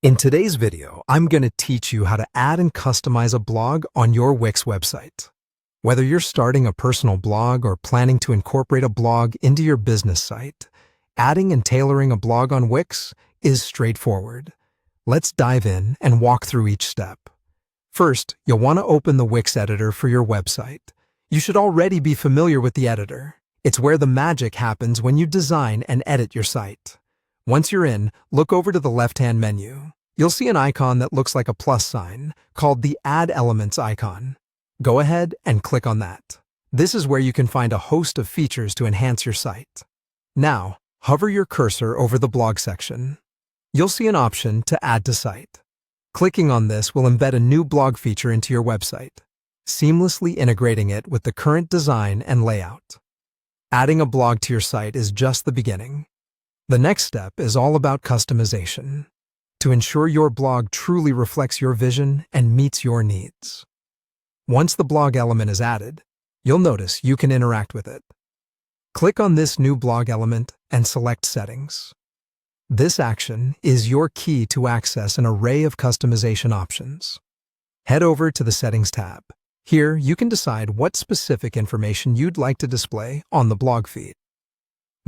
In today's video, I'm going to teach you how to add and customize a blog on your Wix website. Whether you're starting a personal blog or planning to incorporate a blog into your business site, adding and tailoring a blog on Wix is straightforward. Let's dive in and walk through each step. First, you'll want to open the Wix editor for your website. You should already be familiar with the editor. It's where the magic happens when you design and edit your site. Once you're in, look over to the left-hand menu. You'll see an icon that looks like a plus sign, called the Add Elements icon. Go ahead and click on that. This is where you can find a host of features to enhance your site. Now, hover your cursor over the blog section. You'll see an option to Add to Site. Clicking on this will embed a new blog feature into your website, seamlessly integrating it with the current design and layout. Adding a blog to your site is just the beginning. The next step is all about customization, to ensure your blog truly reflects your vision and meets your needs. Once the blog element is added, you'll notice you can interact with it. Click on this new blog element and select Settings. This action is your key to access an array of customization options. Head over to the Settings tab. Here, you can decide what specific information you'd like to display on the blog feed.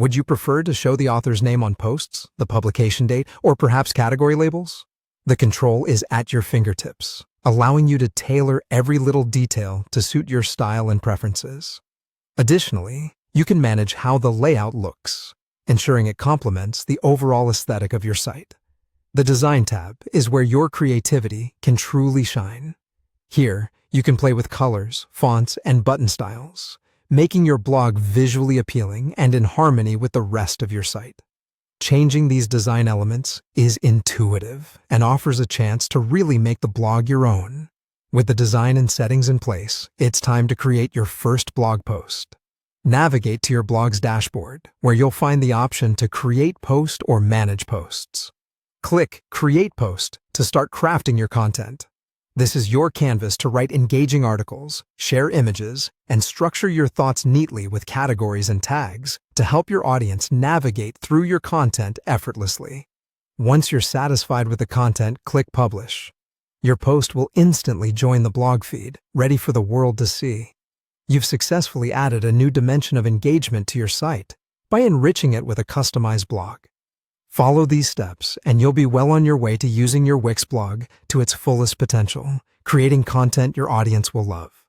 Would you prefer to show the author's name on posts, the publication date, or perhaps category labels? The control is at your fingertips, allowing you to tailor every little detail to suit your style and preferences. Additionally, you can manage how the layout looks, ensuring it complements the overall aesthetic of your site. The Design tab is where your creativity can truly shine. Here, you can play with colors, fonts, and button styles, making your blog visually appealing and in harmony with the rest of your site. Changing these design elements is intuitive and offers a chance to really make the blog your own. With the design and settings in place, it's time to create your first blog post. Navigate to your blog's dashboard, where you'll find the option to create post or manage posts. Click Create Post to start crafting your content. This is your canvas to write engaging articles, share images, and structure your thoughts neatly with categories and tags to help your audience navigate through your content effortlessly. Once you're satisfied with the content, click Publish. Your post will instantly join the blog feed, ready for the world to see. You've successfully added a new dimension of engagement to your site by enriching it with a customized blog. Follow these steps, and you'll be well on your way to using your Wix blog to its fullest potential, creating content your audience will love.